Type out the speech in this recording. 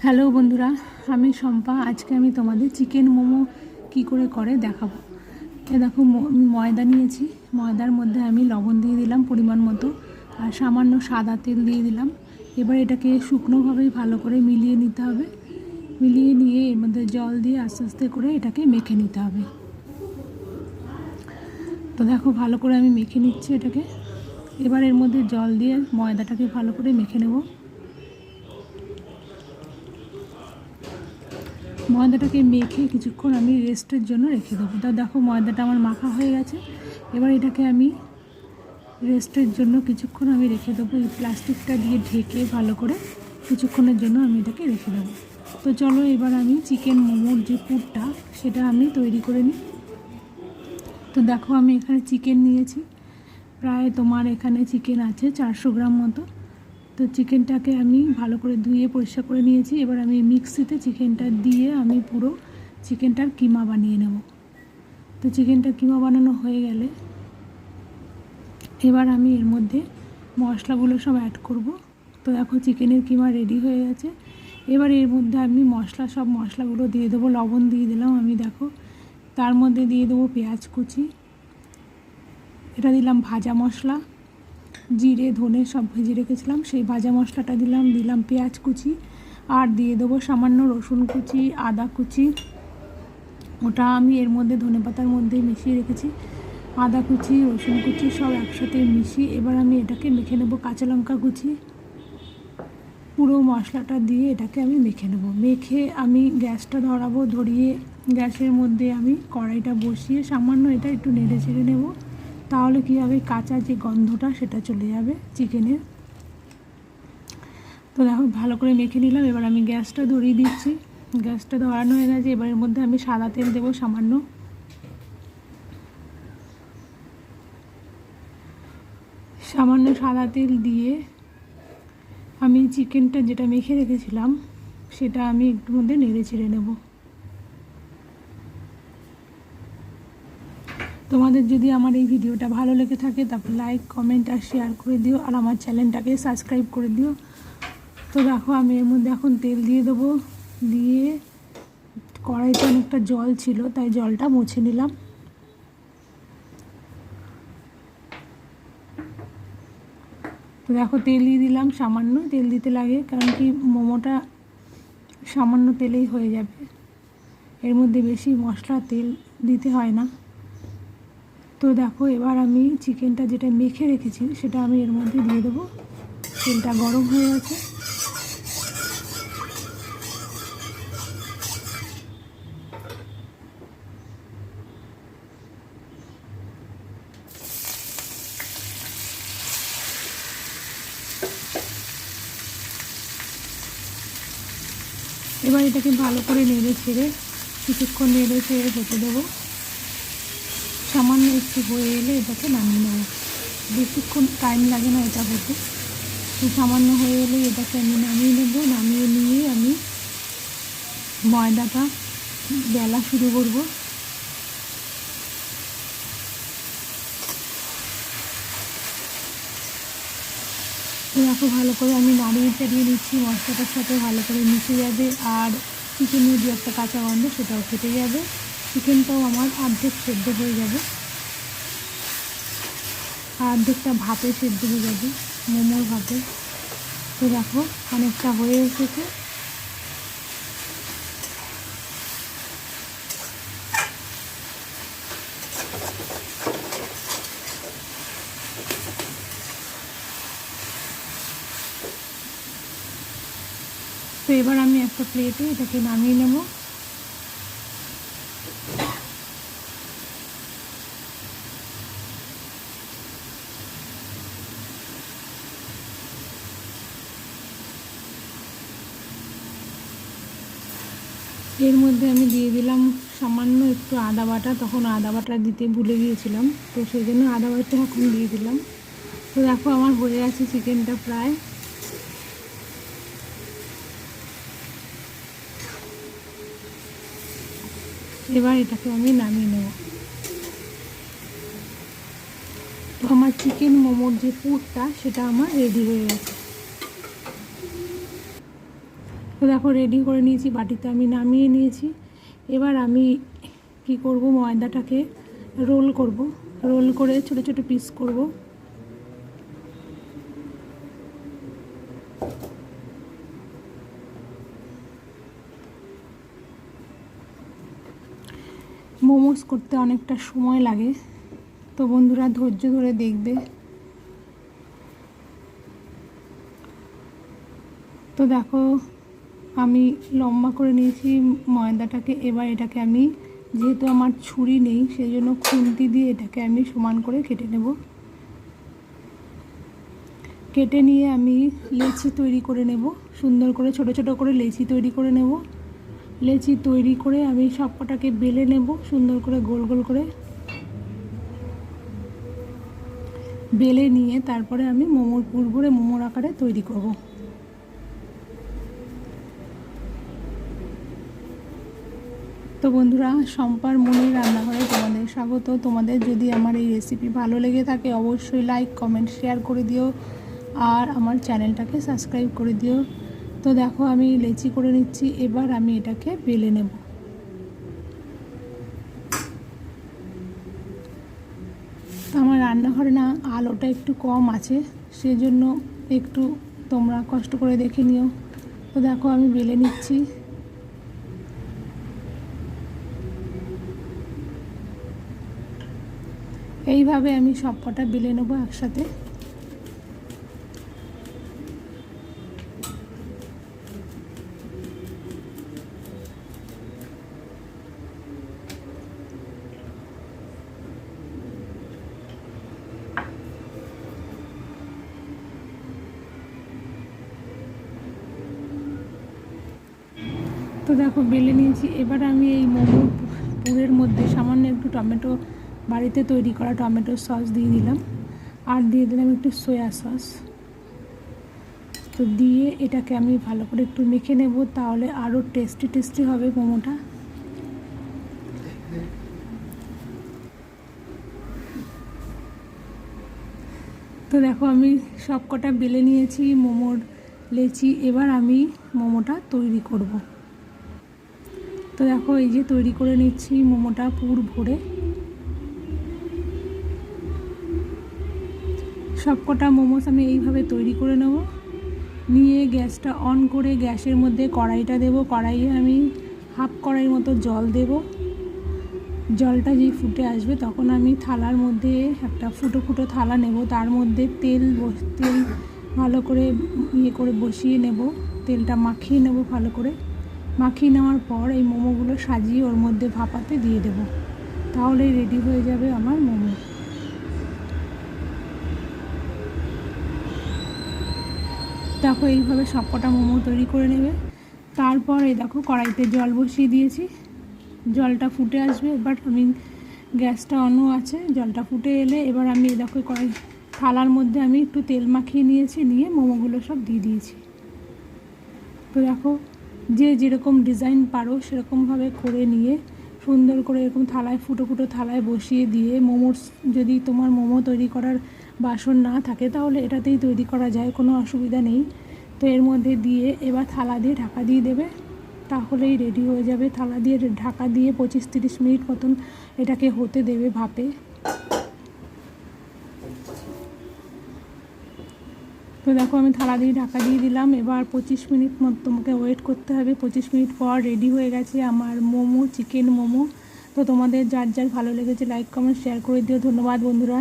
Hello বন্ধুরা, আমি শম্পা। আজকে আমি তোমাদের চিকেন মোমো কি করে দেখাবো। দেখো, ময়দা নিয়েছি। ময়দার মধ্যে আমি লবণ দিয়ে দিলাম পরিমাণ মতো, আর সামান্য সাদা তেল দিয়ে দিলাম। এবার এটাকে শুকনোভাবেই ভালো করে মিলিয়ে নিতে হবে। মিলিয়ে নিয়ে এর মধ্যে জল দিয়ে আস্তে আস্তে করে এটাকে মেখে নিতে হবে। তো দেখো, ভালো করে আমি মেখে নিচ্ছি এটাকে। এবার এর মধ্যে জল দিয়ে ময়দাটাকে ভালো করে মেখে নেব। ময়দাটাকে মেখে কিছুক্ষণ আমি রেস্টের জন্য রেখে দেবো। তা দেখো, ময়দাটা আমার মাখা হয়ে গেছে। এবার এটাকে আমি রেস্টের জন্য কিছুক্ষণ আমি রেখে দেবো। এই প্লাস্টিকটা দিয়ে ঢেকে ভালো করে কিছুক্ষণের জন্য আমি এটাকে রেখে দেবো। তো চলো, এবার আমি চিকেন মোমোর যে পুরটা সেটা আমি তৈরি করে নিই। তো দেখো, আমি এখানে চিকেন নিয়েছি। প্রায় তোমার এখানে চিকেন আছে 400 গ্রাম মতো। তো চিকেনটাকে আমি ভালো করে ধুয়ে পরিষ্কার করে নিয়েছি। এবার আমি মিক্সিতে চিকেনটা দিয়ে আমি পুরো চিকেনটার কিমা বানিয়ে নেব। তো চিকেনটা কিমা বানানো হয়ে গেলে এবার আমি এর মধ্যে মশলাগুলো সব অ্যাড করব। তো দেখো, চিকেনের কিমা রেডি হয়ে গেছে। এবার এর মধ্যে আমি সব মশলাগুলো দিয়ে দেবো। লবণ দিয়ে দিলাম আমি। দেখো, তার মধ্যে দিয়ে দেবো পেঁয়াজ কুচি, এটা দিলাম ভাজা মশলা, জিরে ধনে সব ভেজে রেখেছিলাম, সেই ভাজা মশলাটা দিলাম পেঁয়াজ কুচি, আর দিয়ে দেবো সামান্য রসুন কুচি, আদা কুচি। ওটা আমি এর মধ্যে ধনেপাতার মধ্যে মিশিয়ে রেখেছি। আদা কুচি, রসুন কুচি সব একসাথে মিশিয়ে এবার আমি এটাকে মেখে নেব। কাঁচা লঙ্কা কুচি, পুরো মশলাটা দিয়ে এটাকে আমি মেখে নেব। মেখে আমি গ্যাসটা ধরিয়ে গ্যাসের মধ্যে আমি কড়াইটা বসিয়ে সামান্য এটা একটু নেড়ে চেড়ে নেব। তাহলে কী হবে, কাঁচা যে গন্ধটা সেটা চলে যাবে চিকেনের। তো দেখো, ভালো করে মেখে নিলাম। এবার আমি গ্যাসটা ধরিয়ে দিচ্ছি। গ্যাসটা ধরানো হয়ে গেছে। এবার এর মধ্যে আমি সাদা তেল দেবো সামান্য। সাদা তেল দিয়ে আমি চিকেনটা যেটা মেখে রেখেছিলাম সেটা আমি একটু মধ্যে নেড়ে চেড়ে নেব। তোমাদের যদি আমার এই ভিডিওটা ভালো লেগে থাকে তারপর লাইক, কমেন্ট আর শেয়ার করে দিও, আর আমার চ্যানেলটাকে সাবস্ক্রাইব করে দিও। তো দেখো, আমি এর মধ্যে এখন তেল দিয়ে দেবো। দিয়ে কড়াইতে অনেকটা জল ছিল, তাই জলটা মুছে নিলাম। তো দেখো, তেল দিয়ে দিলাম। সামান্য তেল দিতে লাগে, কারণ কি মোমোটা সামান্য তেলেই হয়ে যাবে। এর মধ্যে বেশি মশলা তেল দিতে হয় না। তো দেখো, এবার আমি চিকেনটা যেটা মেখে রেখেছি সেটা আমি এর মধ্যে দিয়ে দেবো। তেলটা গরম হয়ে গেছে। এবার এটাকে ভালো করে নেড়ে ছেড়ে কিছুক্ষণ নেড়ে ছেড়ে হতে দেবো। সামান্য একটু হয়ে এলে এটাকে নামিয়ে নেবো। বেশিক্ষণ টাইম লাগে না এটা হতে। তো সামান্য হয়ে এলে এটাকে আমি নামিয়ে নেবো। নামিয়ে নিয়ে আমি ময়দাটা বেলা শুরু করব। দেখো, ভালো করে আমি নাড়িয়ে চাড়িয়ে নিচ্ছি। মশলাটার সাথে ভালো করে মিশে যাবে, আর চিকেনের যে একটা কাঁচা গন্ধ সেটাও কেটে যাবে। চিকেনটাও আমার অর্ধেক সেদ্ধ হয়ে যাবে, আর অর্ধেকটা ভাপে সেদ্ধ হয়ে যাবে, মোমোর ভাপে। তো দেখো, অনেকটা হয়ে এসেছে। তো এবার আমি একটা প্লেটে এটাকে নামিয়ে নেব। এর মধ্যে আমি দিয়ে দিলাম সামান্য একটু আদা বাটা। তখন আদা বাটা দিতে ভুলে গিয়েছিলাম, তো সেই জন্য আদা বাটা এখন দিয়ে দিলাম। তো দেখো, আমার হয়ে গেছে চিকেনটা প্রায়। এবার এটাকে আমি নামিয়ে নেব। তো আমার চিকেন মোমোর যে পুরটা সেটা আমার রেডি হয়ে গেছে। তো দেখো রেডি করে নিয়েছি, বাটিতে আমি নামিয়ে নিয়েছি। এবার আমি কি করব, ময়দাটাকে রোল করব, রোল করে ছোট ছোট পিস করব। মোমোস করতে অনেকটা সময় লাগে, তো বন্ধুরা ধৈর্য ধরে দেখবে। তো দেখো আমি লম্বা করে নিয়েছি ময়দাটাকে। এবার এটাকে আমি, যেহেতু আমার ছুরি নেই সেই জন্য খুন্তি দিয়ে এটাকে আমি সমান করে কেটে নেব। কেটে নিয়ে আমি লেচি তৈরি করে নেব, সুন্দর করে ছোট ছোট করে লেচি তৈরি করে নেব। লেচি তৈরি করে আমি সবকটাকে বেলে নেব সুন্দর করে, গোল গোল করে বেলে নিয়ে তারপরে আমি মোমোর পুর ভরে মোমোর আকারে তৈরি করব। তো বন্ধুরা, শম্পার মনের রান্নাঘরে তোমাদের স্বাগত। তোমাদের যদি আমার এই রেসিপি ভালো লেগে থাকে অবশ্যই লাইক কমেন্ট শেয়ার করে দিও, আর আমার চ্যানেলটাকে সাবস্ক্রাইব করে দিও। তো দেখো আমি লেচি করে নিচ্ছি, এবার আমি এটাকে বেলে নেব। তো আমার রান্নাঘরে না আলোটা একটু কম আছে, সেজন্য একটু তোমরা কষ্ট করে দেখে নিও। তো দেখো আমি বেলে নিচ্ছি। এইভাবে আমি সব কটা বেলে নেবো একসাথে। তো দেখো বেলে নিয়েছি। এবার আমি এই মোমোর পুরের মধ্যে সামান্য একটু টমেটো, বাড়িতে তৈরি করা টমেটোর সস দিয়ে দিলাম, আর দিয়ে দিলাম একটু সয়া সস। তো দিয়ে এটাকে আমি ভালো করে একটু মেখে নেব, তাহলে আরও টেস্টি টেস্টি হবে মোমোটা। তো দেখো আমি সব কটা বেলে নিয়েছি মোমোর লেচি। এবার আমি মোমোটা তৈরি করব। তো দেখো এই যে তৈরি করে নিচ্ছি মোমোটা পুর ভরে। সব কটা মোমোস আমি এইভাবে তৈরি করে নেব। নিয়ে গ্যাসটা অন করে গ্যাসের মধ্যে কড়াইটা দেব। কড়াইয়ে আমি হাফ কড়াইয়ের মতো জল দেব। জলটা যেই ফুটে আসবে তখন আমি থালার মধ্যে একটা ফুটো ফুটো থালা নেব, তার মধ্যে তেল ভালো করে করে বসিয়ে নেব। তেলটা মাখিয়ে নেব ভালো করে। মাখিয়ে নেওয়ার পর এই মোমোগুলো সাজিয়ে ওর মধ্যে ভাপাতে দিয়ে দেব, তাহলেই রেডি হয়ে যাবে আমার মোমো। দেখো এইভাবে সব কটা মোমো তৈরি করে নেবে। তারপর এই দেখো কড়াইতে জল বসিয়ে দিয়েছি, জলটা ফুটে আসবে। এবার আমি গ্যাসটা অনও আছে, জলটা ফুটে এলে এবার আমি দেখো কড়াই থালার মধ্যে আমি একটু তেল মাখিয়ে নিয়েছি, নিয়ে মোমোগুলো সব দিয়ে দিয়েছি। তো দেখো যে যেরকম ডিজাইন পারো সেরকমভাবে করে নিয়ে সুন্দর করে এরকম থালায় ফুটো ফুটো থালায় বসিয়ে দিয়ে, মোমোর যদি তোমার মোমো তৈরি করার বাসন না থাকে তাহলে এটাতেই তৈরি করা যায়, কোনো অসুবিধা নেই। তো এর মধ্যে দিয়ে এবার থালা দিয়ে ঢাকা দিয়ে দেবে, তাহলেই রেডি হয়ে যাবে। থালা দিয়ে ঢাকা দিয়ে 25-30 মিনিট মতন এটাকে হতে দেবে ভাপে। তো দেখো আমি থালা দিয়ে ঢাকা দিয়ে দিলাম। এবার 25 মিনিট মতো তোমাকে ওয়েট করতে হবে। 25 মিনিট পর রেডি হয়ে গেছে আমার মোমো, চিকেন মোমো। তো তোমাদের যার যার ভালো লেগেছে লাইক কমেন্ট শেয়ার করে দিও। ধন্যবাদ বন্ধুরা।